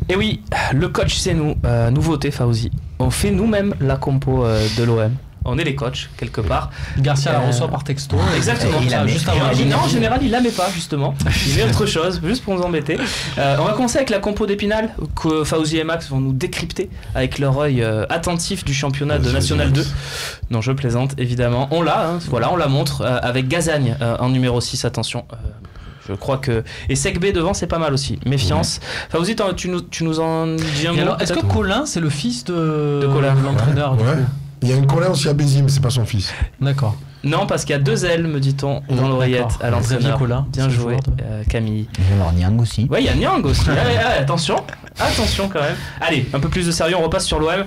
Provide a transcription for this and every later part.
Et oui, le coach c'est nous, nouveauté Fauzi. On fait nous-mêmes la compo de l'OM. On est les coachs, quelque part. Garcia la reçoit par texto. Exactement. Juste avant. Non, en général, il la met pas, justement. Il met autre chose, juste pour nous embêter. On va commencer avec la compo d'Épinal, que Fauzi et Max vont nous décrypter avec leur œil attentif du championnat de National 2. Non, je plaisante, évidemment. On l'a, hein, voilà, on la montre, avec Gazagne en numéro 6, attention. Je crois que... Et Sec B devant, c'est pas mal aussi. Méfiance. Fauzi, tu nous en dis un mot. Est-ce que Colin, c'est le fils de Colin, l'entraîneur du coup? Il y a une Colin aussi à Béziers, mais c'est pas son fils. D'accord. Non, parce qu'il y a 2 ailes, me dit-on, dans l'oreillette à l'entraîneur. Bien joué, Camille. Il y a alors Niang aussi. Ouais, il y a Niang aussi. Attention quand même. Allez, un peu plus de sérieux, on repasse sur l'OM.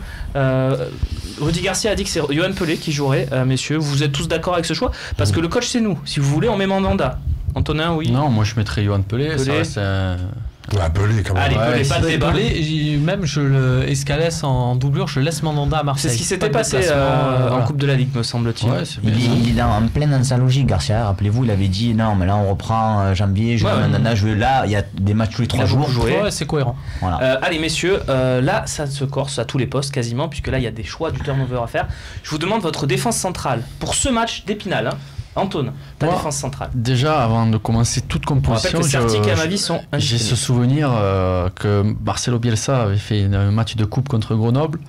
Rudy Garcia a dit que c'est Yohan Pelé qui jouerait. Messieurs, vous êtes tous d'accord avec ce choix? Parce que le coach, c'est nous. Si vous voulez, on met Mandanda. Antonin, oui. Non, moi je mettrais Yohan Pelé. Ça reste Ouais, Pelé quand même. Allez, Pelé, pas de débat. Même je le Escalès en doublure, je laisse Mandanda à Marseille. C'est ce qui s'était passé en Coupe de la Ligue, me semble-t-il. Ouais, il est en plein dans sa logique, Garcia. Rappelez-vous, il avait dit non, mais là on reprend janvier, je Mandanda, je veux là, il y a des matchs tous les 3 jours. Ouais, c'est cohérent. Voilà. Allez, messieurs, là ça se corse à tous les postes quasiment, puisque là il y a des choix du turnover à faire. Je vous demande votre défense centrale pour ce match d'Épinal. Antoine, ta défense centrale. Déjà, avant de commencer toute composition, j'ai ce souvenir que Marcelo Bielsa avait fait un match de coupe contre Grenoble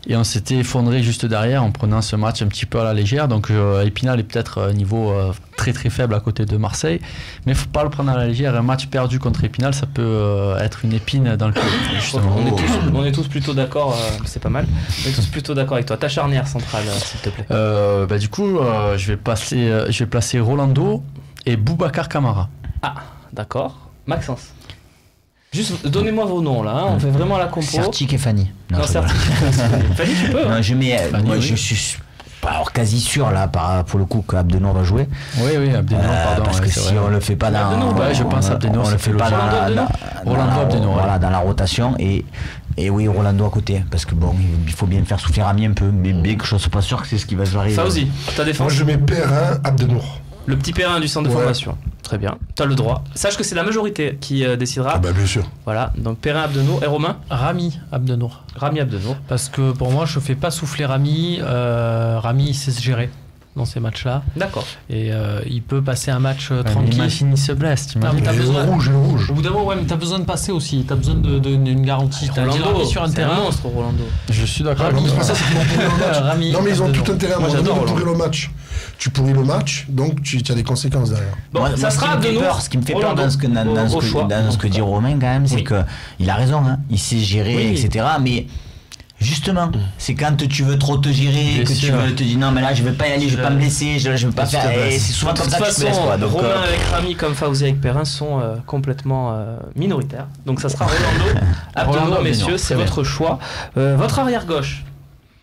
et on s'était effondré juste derrière en prenant ce match un petit peu à la légère. Donc Épinal est peut-être un niveau très très faible à côté de Marseille, mais il ne faut pas le prendre à la légère. Un match perdu contre Épinal, ça peut être une épine dans le pied. On est tous plutôt d'accord, c'est pas mal. On est tous plutôt d'accord avec toi. Ta charnière centrale, s'il te plaît. Du coup, je vais placer Rolando et Boubacar Camara. Ah, d'accord. Maxence. Juste, donnez-moi vos noms là, on fait vraiment la compo. Sertic et Fanny. Non, Sertic. Fanny, tu peux. Non, je mets. Moi, je suis quasi sûr là, pour le coup, qu'Abdennour va jouer. Oui, Abdennour, pardon. Parce que si on le fait pas dans. Je pense Abdennour. On le fait pas dans la rotation et oui, Rolando à côté, parce que bon, il faut bien faire souffler Rami un peu, mais que je ne suis pas sûr que c'est ce qui va se arriver. Fauzi, ta défense. Moi je mets Perrin, Abdennour. Le petit Perrin du centre de formation. Très bien, tu as le droit. Sache que c'est la majorité qui décidera. Ah bah bien sûr. Voilà, donc Perrin, Abdennour et Romain. Rami Abdennour. Parce que pour moi, je fais pas souffler Rami. Rami, il sait se gérer dans ces matchs-là. D'accord. Et il peut passer un match tranquille. Imagine, il se blesse. Tu le rouge. Au bout d'un moment, mais t'as besoin de passer aussi. T'as besoin d'une garantie. T'as Rolando sur un terrain. Un monstre, Rolando. Je suis d'accord. Non, mais ils ont tout intérêt à pourrir le match. Tu pourris le match, donc tu as des conséquences derrière. Bon, ça sera Abdennour. Ce qui me fait peur dans ce que dit Romain quand même, c'est qu'il a raison. Il sait gérer, etc. Mais justement, c'est quand tu veux trop te gérer, que tu veux te dire non mais là je vais pas y aller, je vais pas me blesser, je vais pas faire. Et c'est souvent comme ça que tu te blesses quoi. Donc Romain avec Rami comme Fauzi avec Perrin sont complètement minoritaires. Donc ça sera Rolando. Abdennour, messieurs, c'est votre choix. Votre arrière gauche.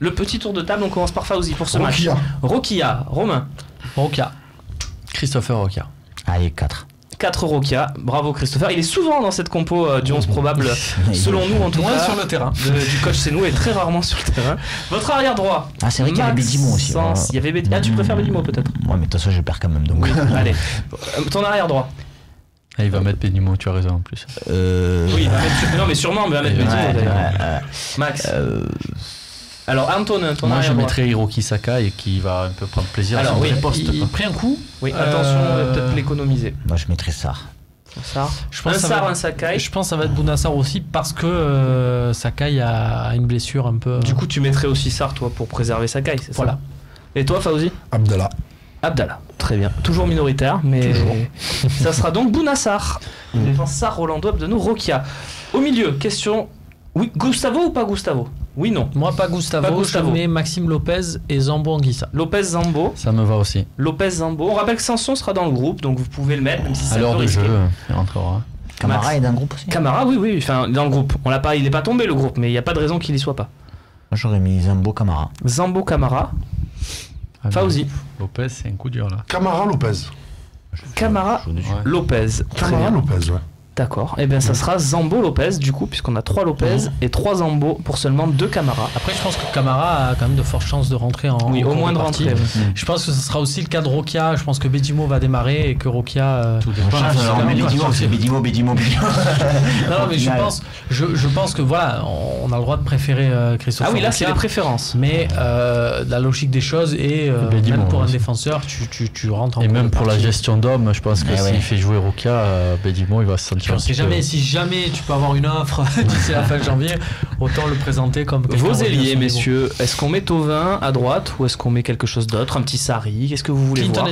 Le petit tour de table, on commence par Fauzi pour ce match. Rokia, Romain. Rokia. Christopher Rokia. Allez, 4 Rokia, bravo Christopher. Il est souvent dans cette compo du 11 probable, selon nous en tout cas. Sur le terrain. Du coach c'est nous et très rarement sur le terrain. Votre arrière droit. Ah, c'est vrai qu'il y avait Bédimo aussi. Il y avait Bédimo. Ah, tu préfères Bédimo peut-être? Ouais, mais de toute façon, je perds quand même. Donc. Oui, allez. Ton arrière droit. Il va mettre Bédimo, tu as raison en plus. Oui, il va mettre. Non, mais sûrement, il va mettre Bédimo d'ailleurs. Max. Alors Antonin, ton moi je mettrais Hiroki Sakai qui va un peu prendre plaisir. Alors oui, il a pris un coup. Oui, attention, on va peut-être l'économiser. Moi je mettrais Sarr. Un Sakai. Je pense que ça va être Bounassar aussi parce que Sakai a une blessure un peu. Du coup, tu mettrais aussi Sarr toi pour préserver Sakai, c'est ça? Voilà. Et toi, Fauzi? Abdallah. Très bien. Toujours minoritaire, mais ça sera donc Bounassar. Défense Sarr, Rolando, Abdennour, Rokia. Au milieu, question. Oui, Gustavo ou pas Gustavo? Oui, non. Moi, pas Gustavo. Je mets Maxime Lopez et Zambo Anguissa. Lopez, Zambo. Ça me va aussi. Lopez, Zambo. On rappelle que Sanson sera dans le groupe, donc vous pouvez le mettre, même si ça alors peut de risquer. jeu, il rentrera. Camara est dans le groupe aussi. Camara, oui. Enfin, dans le groupe. On l'a pas, il n'est pas tombé le groupe, mais il n'y a pas de raison qu'il y soit pas. Moi, j'aurais mis Zambo Camara. Zambo Camara. Fauzi. Lopez, c'est un coup dur là. Camara Lopez. Camara Lopez. Camara Lopez, ouais. D'accord. Et bien ça sera Zambo Lopez du coup, puisqu'on a 3 Lopez et 3 Zambo pour seulement 2 Camara. Après je pense que Camara a quand même de fortes chances de rentrer en oui, au moins de rentrer. Je pense que ce sera aussi le cas de Rokia. Je pense que Bedimo va démarrer et que Rokia tout dépend. Bedimo. Non mais je pense que voilà, on a le droit de préférer Christophe. Ah oui, là Rokia, c'est les préférences. Mais la logique des choses est même pour un défenseur, tu rentres en. Et même pour la gestion d'hommes, je pense que s'il fait jouer Rokia, Bedimo il va se sentir. Si jamais tu peux avoir une offre d'ici la fin de janvier, autant le présenter comme. Vos ailiers, messieurs, est-ce qu'on met Thauvin à droite ou est-ce qu'on met quelque chose d'autre, un petit Sarri? Qu'est-ce que vous voulez voir?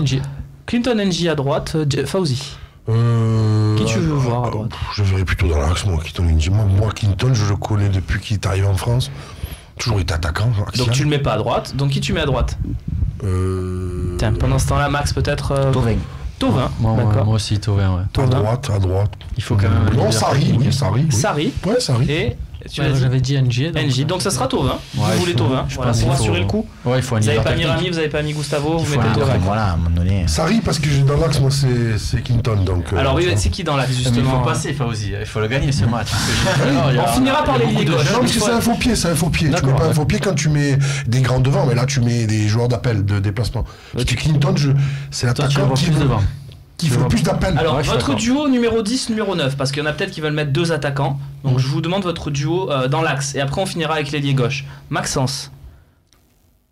Clinton NG à droite, Fauzi. Qui tu veux voir à droite? Je verrais plutôt dans l'axe, moi, Clinton NG. Moi, Clinton, je le connais depuis qu'il est arrivé en France. Toujours été attaquant. Axial. Donc tu le mets pas à droite. Donc qui tu mets à droite? Tiens, pendant ce temps-là, Max, peut-être. Thauvin. Moi aussi, Thauvin, ouais. À droite. Il faut quand même. Non, Sarri. Sarri. Ouais, Sarri. Et j'avais dit NG. Donc ça sera Thauvin. Vous voulez Thauvin pour assurer le coup. Ouais, il faut. Vous n'avez pas mis Rami, vous n'avez pas mis Gustavo, vous mettez Thauvin. Voilà, à un moment donné. Sarri, parce que dans l'axe, moi, c'est Clinton. Donc, alors oui, c'est qui dans l'axe justement? Il faut passer, Fauzi. Il faut le gagner ce match. On finira par les lignes gauche. Non, parce que c'est un faux pied. Tu mets pas un faux pied quand tu mets des grands devant, mais là, tu mets des joueurs d'appel, de déplacement. Parce que Clinton, c'est l'attaquant qui veut devant. Qui fait plus d'appels. Alors, votre duo numéro 10, numéro 9, parce qu'il y en a peut-être qui veulent mettre 2 attaquants. Donc, je vous demande votre duo dans l'axe. Et après, on finira avec l'ailier gauche. Maxence.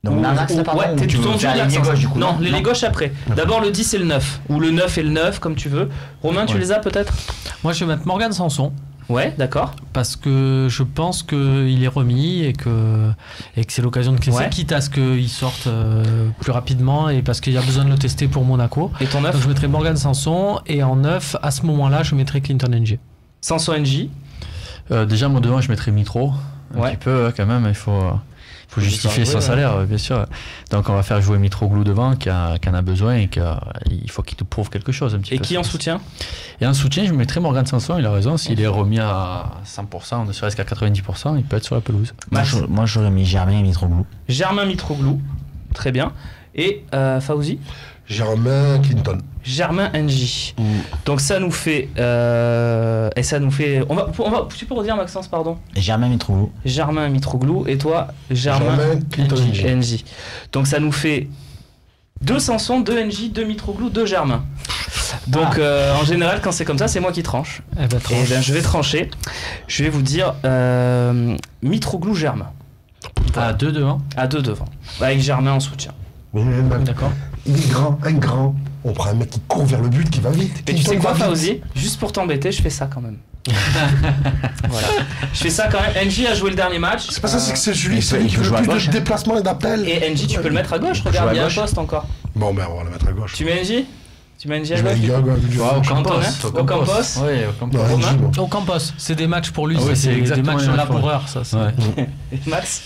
Donc, l'axe, ouais, t'es tout en duo l'axe gauche, du coup. Non, l'ailier gauche après. D'abord, le 10 et le 9. Ou le 9 et le 9, comme tu veux. Romain, tu les as peut-être? Moi, je vais mettre Morgan Sanson. Ouais, d'accord. Parce que je pense qu'il est remis et que c'est l'occasion de classer, quitte à ce qu'il sorte plus rapidement et parce qu'il y a besoin de le tester pour Monaco. Et ton 9? Donc je mettrai Morgan Sanson et en 9, à ce moment-là, je mettrai Clinton NG. Sanson NG. Déjà, moi devant, je mettrai Mitro. Un petit peu, quand même, il faut justifier son salaire, bien sûr. Donc on va faire jouer Mitroglou devant, qui en a besoin et il faut qu'il te prouve quelque chose un petit peu. Et qui en soutien? Et en soutien, je mettrai Morgan Sanson, il a raison, s'il est remis à 100%, ne serait-ce qu'à 90%, il peut être sur la pelouse. Moi j'aurais mis Germain et Mitroglou. Germain Mitroglou, très bien. Et Fauzi? Germain Clinton. Germain NJ. Donc ça nous fait et ça nous fait tu peux redire Maxence, pardon? Germain Mitroglou. Germain Mitroglou et toi Germain NJ. Donc ça nous fait 2 Sanson, 2 NJ, 2 Mitroglou, 2 Germain. Donc en général quand c'est comme ça, c'est moi qui tranche. Et ben je vais trancher. Je vais vous dire Mitroglou Germain. À 2 devant. À 2 devant. Avec Germain en soutien. D'accord. Il est grand, un grand. On prend un mec qui court vers le but, qui va vite. Et tu sais quoi, Fauzi? Juste pour t'embêter, je fais ça quand même. Voilà. Je fais ça quand même. NJ a joué le dernier match. C'est pas ça, c'est que c'est celui qui veut plus de déplacement et d'appel. Et NJ, tu peux le mettre à gauche, regarde, il y a un poste encore. Bon, ben on va le mettre à gauche. Tu mets NJ? Tu mets NJ à gauche? Au Campos? Oui, au Campos. C'est des matchs pour lui, c'est des matchs de laboureur, ça. Max?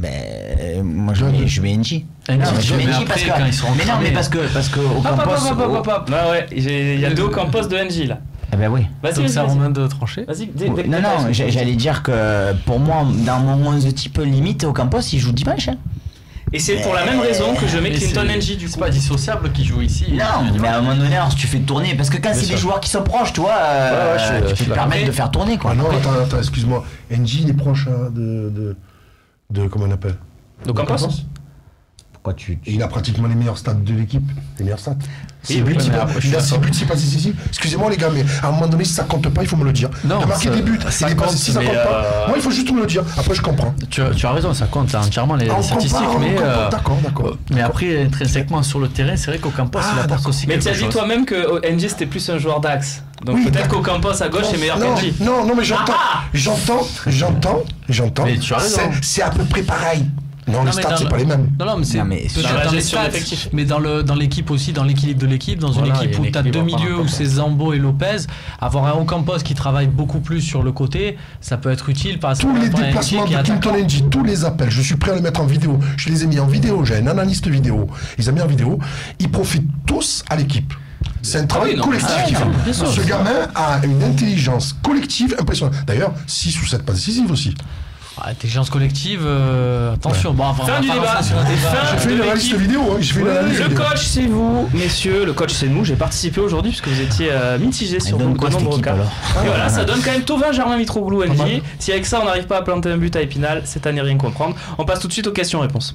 Ben, moi je mets NJ. Parce que au Campos. Ah ouais, il y a 2 Campos de NJ là. Ah ben oui. Vas-y, ça Romain de trancher. Vas-y, non, j'allais dire que pour moi, dans mon 11 type limite, au Campos, il joue dimanche. Et c'est pour la même raison que je mets Clinton NJ du coup. C'est pas dissociable qui joue ici. Non, mais à un moment donné, alors, si tu fais tourner, parce que quand c'est des joueurs qui sont proches, tu vois, tu peux te permettre de faire tourner quoi. Ah non, attends, excuse-moi. NJ il est proche de comment on appelle? De Campos? Pourquoi il a pratiquement les meilleurs stats de l'équipe. Les meilleurs stats. Il a 6 buts, c'est pas si. Excusez-moi les gars, mais à un moment donné, si ça compte pas, il faut me le dire. Non, de marquer des buts, si ça compte pas, moi il faut juste me le dire. Après je comprends. Tu as raison, ça compte entièrement les statistiques, mais d'accord. Mais après intrinsèquement sur le terrain, c'est vrai qu'au Campos il apporte aussi quelque chose. Mais tu as dit toi-même que NJ c'était plus un joueur d'axe. Donc peut-être qu'au Campos à gauche est meilleur qu'NJ. Non, mais j'entends. Mais tu as raison. C'est à peu près pareil. Non, les stats, c'est pas les mêmes. Non, mais c'est dans les stats, mais dans l'équipe aussi, dans l'équilibre de l'équipe, dans une équipe où tu as 2 milieux, où c'est Zambo et Lopez, avoir un Ocampos qui travaille beaucoup plus sur le côté, ça peut être utile. Tous les déplacements de Clinton NJ, tous les appels, je suis prêt à le mettre en vidéo. Je les ai mis en vidéo, j'ai un analyste vidéo. Ils ont mis en vidéo. Ils profitent tous à l'équipe. C'est un travail collectif qu'il fait. Ce gamin a une intelligence collective impressionnante. D'ailleurs, 6 ou 7 passes décisives aussi. Intelligence collective, attention. Bon, fin du débat. J'ai fait une analyse vidéo. Le coach, c'est vous, messieurs. Le coach, c'est nous. J'ai participé aujourd'hui puisque vous étiez mitigé sur de nombreux cas. Et voilà, ça donne quand même Thauvin, Germain Mitroglou, LG. Si avec ça on n'arrive pas à planter un but à Épinal, c'est à n'y rien comprendre. On passe tout de suite aux questions-réponses.